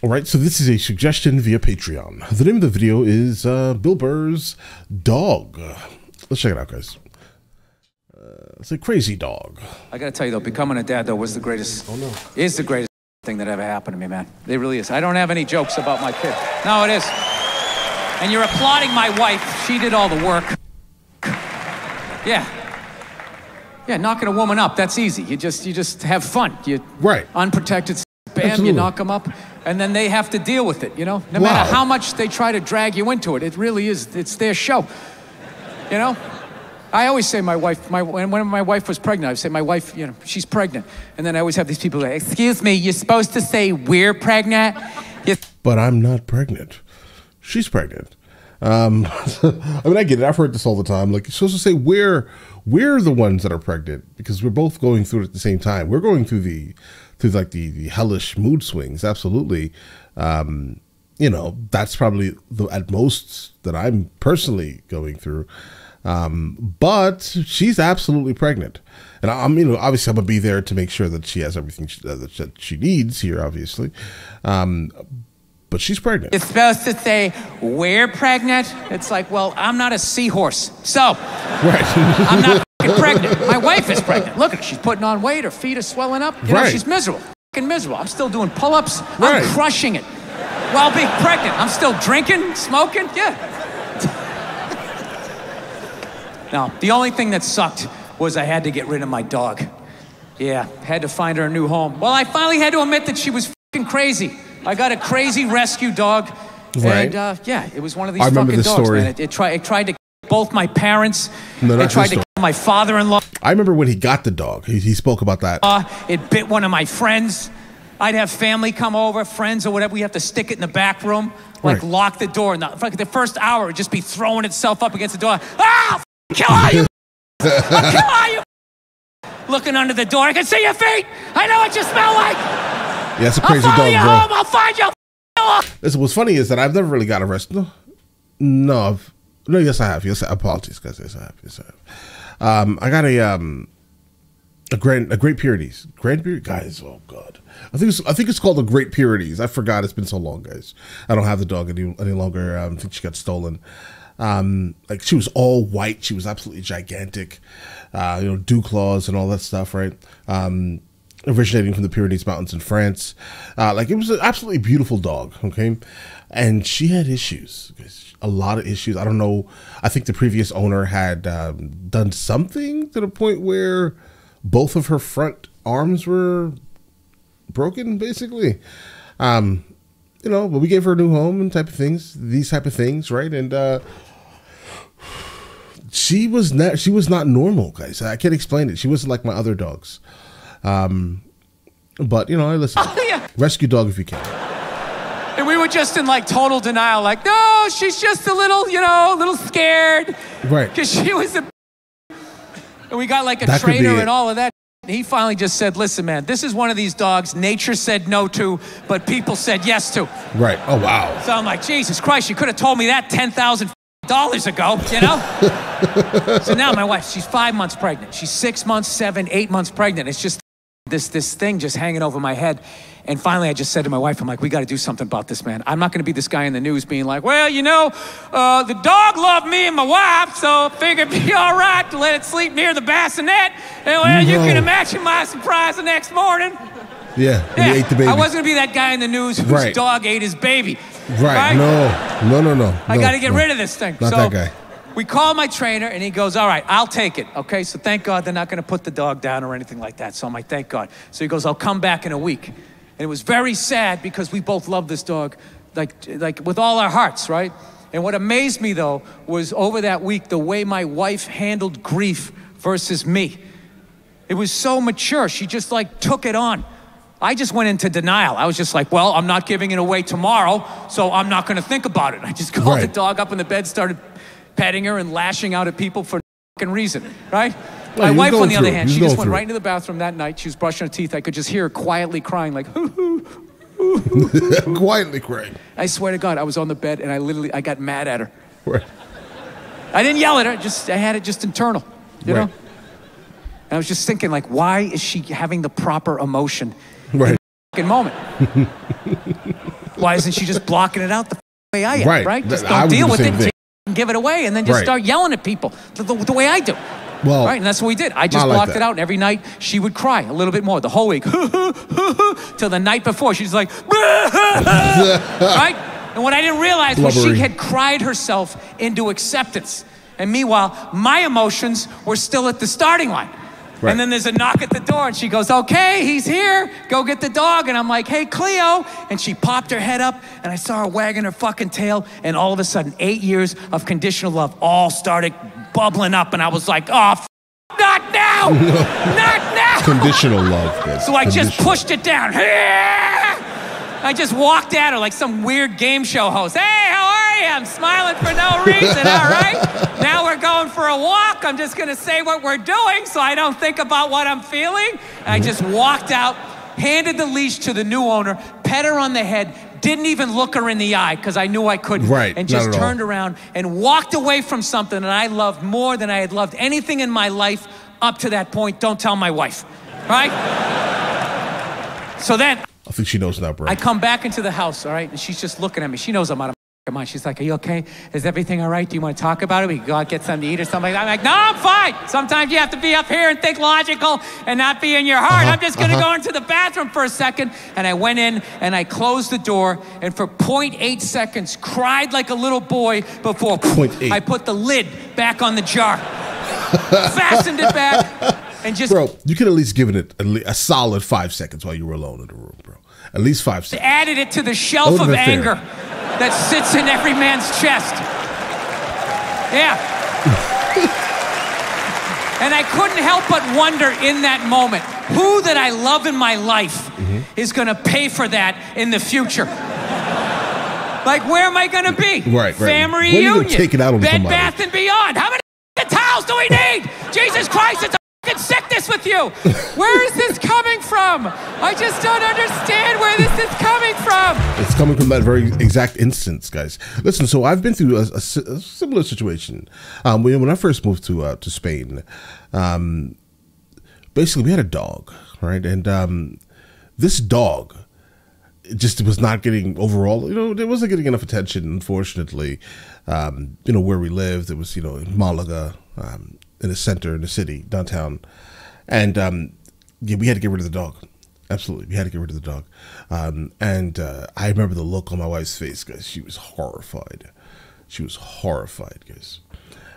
All right, so this is a suggestion via Patreon. The name of the video is Bill Burr's dog. Let's check it out, guys. It's a crazy dog. I gotta tell you though, becoming a dad though was the greatest, is the greatest thing that ever happened to me, man. It really is. I don't have any jokes about my kid. No, it is. And you're applauding my wife. She did all the work. Yeah. Yeah, knocking a woman up, that's easy. You just have fun. You unprotected, bam, absolutely. You knock them up, and then they have to deal with it, you know? No matter how much they try to drag you into it, it really is, it's their show, you know? I always say my wife, when my wife was pregnant, I would say my wife, you know, she's pregnant. And then I always have these people like, excuse me, you're supposed to say we're pregnant? But I'm not pregnant. She's pregnant. I mean, I get it. I've heard this all the time. Like, you're supposed to say we're the ones that are pregnant because we're both going through it at the same time. We're going through the hellish mood swings. Absolutely. You know, that's probably at most that I'm personally going through. But she's absolutely pregnant, and I'm, you know, obviously I'm gonna be there to make sure that she has everything that she needs here, obviously. But she's pregnant. It's supposed to say we're pregnant. It's like, well, I'm not a seahorse, so I'm not pregnant. My wife is pregnant. Look at her, she's putting on weight. Her feet are swelling up. You know, she's miserable. Miserable. I'm still doing pull-ups. I'm crushing it while being pregnant. I'm still drinking, smoking. Yeah. Now, the only thing that sucked was I had to get rid of my dog. Yeah, had to find her a new home. Well, I finally had to admit that she was fucking crazy. I got a crazy rescue dog. And yeah, it was one of these fucking dogs, man. It tried to kill both my parents. No, it tried to kill my father-in-law. I remember when he got the dog. He spoke about that. It bit one of my friends. I'd have family come over, friends or whatever. We have to stick it in the back room, like lock the door. And the first hour, it would just be throwing itself up against the door. Ah! Kill all you! I'll kill all you! Looking under the door, I can see your feet! I know what you smell like! Yeah, it's a crazy dog, bro. I'll follow you home, I'll find you! Listen, what's funny is that I've never really got arrested. No, yes I have. Yes, apologies, guys. Yes I have. Yes I have. I got a Great Pyrenees. Grand Pyrenees, guys. Oh God, I think it's called a Great Pyrenees. I forgot. It's been so long, guys. I don't have the dog any longer. I think she got stolen. Like she was all white. She was absolutely gigantic. You know, dew claws and all that stuff, right? Originating from the Pyrenees Mountains in France. Like it was an absolutely beautiful dog. Okay. And she had issues, a lot of issues. I don't know. I think the previous owner had done something to the point where both of her front arms were broken, basically. You know, but we gave her a new home and these type of things, right? And she was not normal, guys. I can't explain it. She wasn't like my other dogs. But you know, I listen. Rescue dog if you can. And we were just in like total denial, like, no, she's just a little, you know, a little scared. Right. Because she was and we got like a trainer and all of that. He finally just said, listen, man, this is one of these dogs nature said no to, but people said yes to. Right. Oh, wow. So I'm like, Jesus Christ, you could have told me that $10,000 ago, you know? So now my wife, she's 5 months pregnant. She's 6 months, 7, 8 months pregnant. It's just this thing just hanging over my head. And finally, I just said to my wife, I'm like, we got to do something about this, man. I'm not going to be this guy in the news being like, well, you know, the dog loved me and my wife, so I figured it'd be all right to let it sleep near the bassinet. And well, you can imagine my surprise the next morning. Yeah, and he ate the baby. I wasn't going to be that guy in the news whose dog ate his baby. Right. No. I got to get rid of this thing. Not that guy. We call my trainer, and he goes, all right, I'll take it, okay? So thank God they're not going to put the dog down or anything like that. So I'm like, thank God. So he goes, I'll come back in a week. And it was very sad because we both love this dog, like with all our hearts, right? And what amazed me, though, was over that week, the way my wife handled grief versus me. It was so mature. She just, like, took it on. I just went into denial. I was just like, well, I'm not giving it away tomorrow, so I'm not going to think about it. I just called the dog up in the bed, started petting her and lashing out at people for no fucking reason, right? My wife, on the other hand, she just went right into the bathroom that night. She was brushing her teeth. I could just hear her quietly crying, like, quietly crying. I swear to God, I was on the bed and I got mad at her. Right. I didn't yell at her. I had it just internal, you know? And I was just thinking, like, why is she having the proper emotion in the fucking moment? Why isn't she just blocking it out the way I am, right? Just I don't would deal do with the it same thing. and give it away, and then just start yelling at people the way I do. Well, right, and that's what we did. I just blocked it out, and every night she would cry a little bit more the whole week. Till the night before, she's like, right? And what I didn't realize was she had cried herself into acceptance. And meanwhile, my emotions were still at the starting line. Right. And then there's a knock at the door, and she goes, okay, he's here. Go get the dog. And I'm like, hey, Cleo. And she popped her head up, and I saw her wagging her fucking tail. And all of a sudden, 8 years of conditional love all started bubbling up. And I was like, oh, not now. Not now. Conditional love. Guys. So I just pushed it down. I just walked at her like some weird game show host. Hey, how are you? I'm smiling for no reason, all right? Now we're going for a walk. I'm just going to say what we're doing so I don't think about what I'm feeling. And I just walked out, handed the leash to the new owner, pet her on the head, didn't even look her in the eye because I knew I couldn't. Right, and just turned around and walked away from something that I loved more than I had loved anything in my life up to that point. Don't tell my wife, right? So then... I think she knows now, bro. I come back into the house, all right, and she's just looking at me. She knows I'm out of my mind. She's like, are you okay? Is everything all right? Do you want to talk about it? We can go out, get something to eat or something like that. I'm like, no, I'm fine. Sometimes you have to be up here and think logical and not be in your heart. I'm just going to go into the bathroom for a second. And I went in and I closed the door and for 0.8 seconds cried like a little boy before I put the lid back on the jar, fastened it back. And just, bro, you could at least given it a solid 5 seconds while you were alone in the room, bro. At least 5 seconds. Added it to the shelf of anger that sits in every man's chest. Yeah. And I couldn't help but wonder in that moment, who that I love in my life is going to pay for that in the future? Like, where am I going to be? Right. Family reunion. Take it out on Bed, Bath, and Beyond. How many towels do we need? Jesus Christ, it's sickness with you. Where is this coming from? I just don't understand where this is coming from. It's coming from that very exact instance, guys. Listen, so I've been through a similar situation. When I first moved to Spain, basically we had a dog, right? And this dog just was not getting overall, it wasn't getting enough attention, unfortunately. Where we lived, it was, in Malaga, in the center, in the city, downtown. And we had to get rid of the dog. Absolutely, we had to get rid of the dog. I remember the look on my wife's face, guys. She was horrified. She was horrified, guys.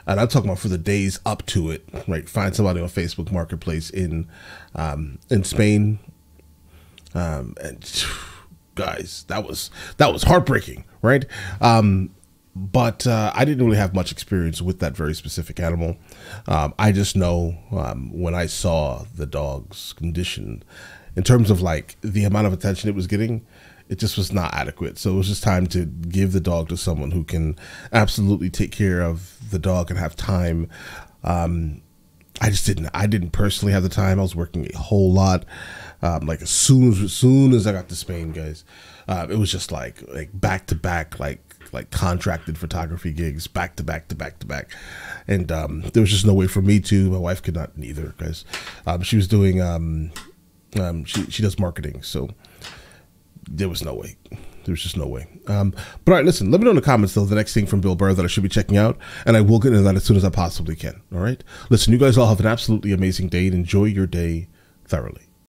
And I'm talking about for the days up to it, right? Find somebody on Facebook Marketplace in Spain. And guys, that was heartbreaking, right? But I didn't really have much experience with that very specific animal. I just know when I saw the dog's condition, in terms of like the amount of attention it was getting, it just was not adequate. So it was just time to give the dog to someone who can absolutely take care of the dog and have time. I didn't personally have the time. I was working a whole lot. Like as soon as I got to Spain, guys, it was just like back to back, like contracted photography gigs, back to back. And there was just no way for me to. My wife could not neither, guys. She was doing she does marketing, so there was no way. There was just no way. But all right, listen, let me know in the comments, though, the next thing from Bill Burr that I should be checking out, and I will get into that as soon as I possibly can. All right? Listen, you guys all have an absolutely amazing day, and enjoy your day thoroughly.